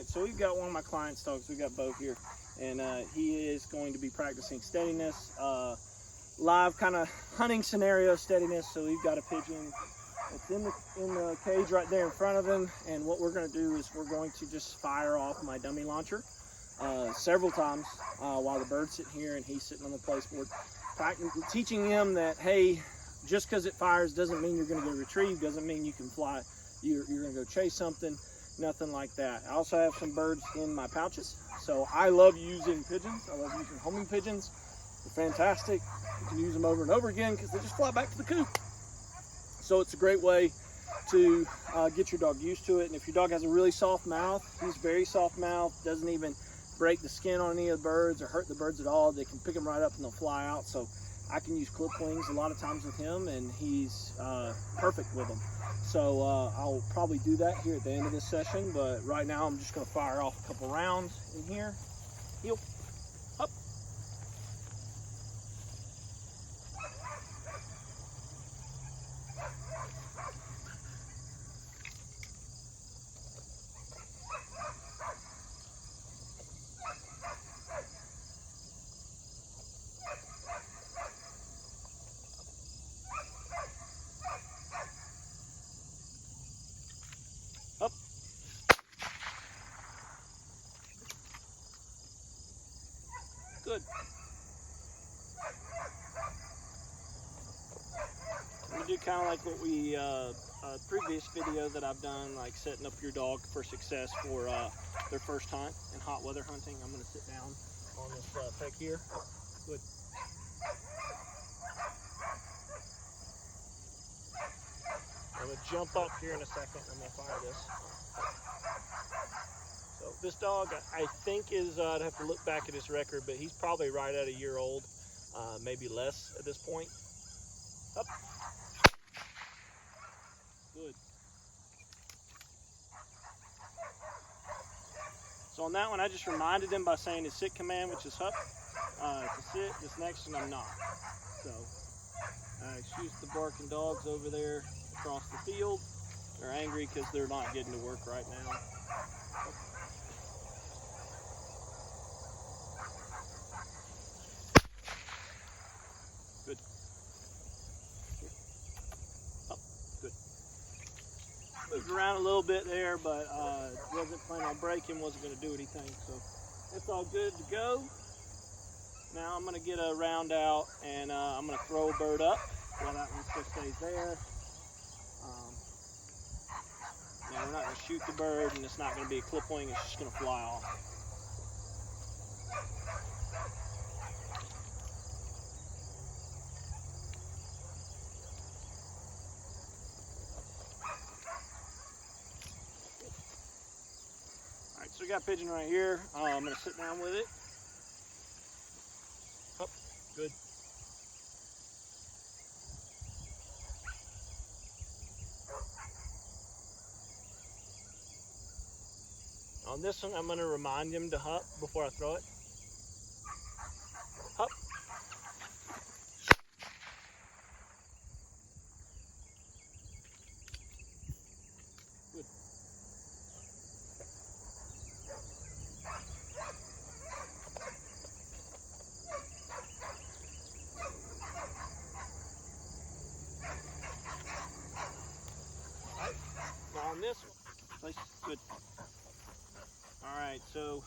right, so we've got one of my client's dogs. We've got Bo here, and he is going to be practicing steadiness, live kind of hunting scenario steadiness. So we've got a pigeon that's in the cage right there in front of him, and what we're going to do is we're going to just fire off my dummy launcher several times while the bird's sitting here and he's sitting on the placeboard, teaching him that, hey, just because it fires doesn't mean you're going to get retrieved, doesn't mean you can fly, you're going to go chase something, nothing like that. I also have some birds in my pouches, so I love using pigeons. I love using homing pigeons. They're fantastic. You can use them over and over again because they just fly back to the coop. So it's a great way to get your dog used to it. And if your dog has a really soft mouth, he's very soft mouth, doesn't even break the skin on any of the birds or hurt the birds at all. They can pick them right up and they'll fly out. So I can use clip wings a lot of times with him, and he's perfect with them. So I'll probably do that here at the end of this session, but right now I'm just going to fire off a couple rounds in here. Heel, up. Up. Good. We do kind of like what we, previous video that I've done, like setting up your dog for success for their first hunt in hot weather hunting. I'm going to sit down on this peg here. Good. I'm going to jump up here in a second. I'm going to fire this. So this dog, I think is, I'd have to look back at his record, but he's probably right at a year old, maybe less at this point. Up. Good. So on that one, I just reminded him by saying his sit command, which is hup, to sit. This next one, I'm not. So, excuse the barking dogs over there across the field. They're angry because they're not getting to work right now. Good. Up. Good. Moved around a little bit there, but wasn't planning on breaking, wasn't going to do anything. So it's all good to go. Now I'm going to get a round out, and I'm going to throw a bird up while that one still stays there. Now we're not going to shoot the bird, and it's not going to be a clip wing, it's just going to fly off. Alright, so we got a pigeon right here. I'm going to sit down with it. Up, good. On this one, I'm going to remind him to hup before I throw it. Hup. Good. All right. Now on this one, good. All right, so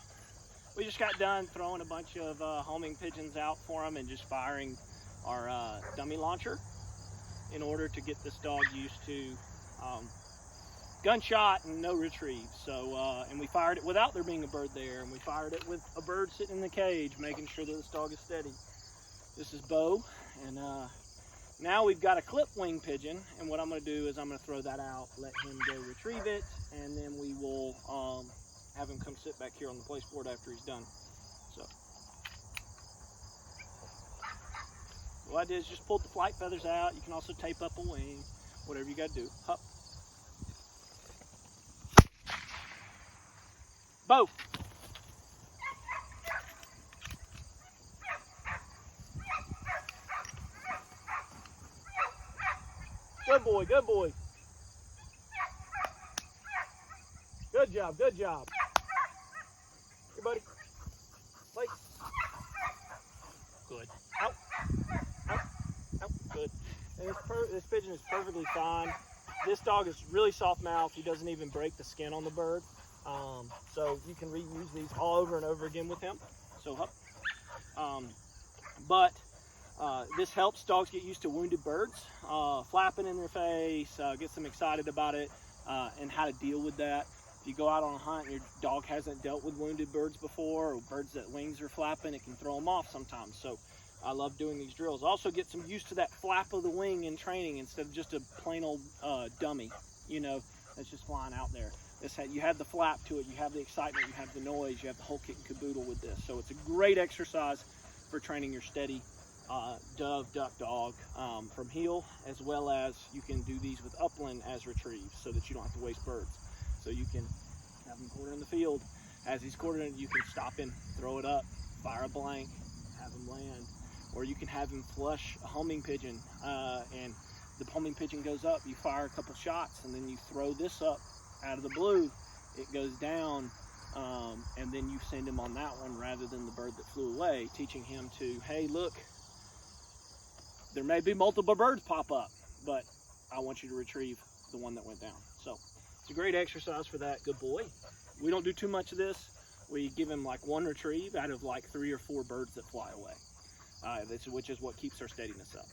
we just got done throwing a bunch of homing pigeons out for him and just firing our dummy launcher in order to get this dog used to gunshot and no retrieve. So, and we fired it without there being a bird there, and we fired it with a bird sitting in the cage, making sure that this dog is steady. This is Bo, and now we've got a clip wing pigeon, and what I'm going to do is I'm going to throw that out, let him go retrieve it, and then we will have him come sit back here on the placeboard after he's done. So what I did is just pulled the flight feathers out. You can also tape up a wing, whatever you got to do. Hup. Bo. Good boy, good boy. Good job, good job. Here, buddy. Wait. Good. Out. Out. Out. Good. And this pigeon is perfectly fine. This dog is really soft-mouthed. He doesn't even break the skin on the bird. So you can reuse these all over and over again with him. So up. This helps dogs get used to wounded birds, flapping in their face, gets them excited about it, and how to deal with that. If you go out on a hunt and your dog hasn't dealt with wounded birds before, or birds that wings are flapping, it can throw them off sometimes. So I love doing these drills. Also gets them used to that flap of the wing in training instead of just a plain old dummy, you know, that's just flying out there. You have the flap to it, you have the excitement, you have the noise, you have the whole kit and caboodle with this. So it's a great exercise for training your steady dove, duck, dog from heel, as well as you can do these with upland as retrieves so that you don't have to waste birds. So you can have him quarter in the field. As he's quartering, you can stop him, throw it up, fire a blank, have him land. Or you can have him flush a homing pigeon, and the homing pigeon goes up, you fire a couple shots, and then you throw this up out of the blue, it goes down, and then you send him on that one rather than the bird that flew away, teaching him to, hey, look, there may be multiple birds pop up, but I want you to retrieve the one that went down. So it's a great exercise for that. Good boy. We don't do too much of this. We give him like one retrieve out of like 3 or 4 birds that fly away, which is what keeps our steadiness up.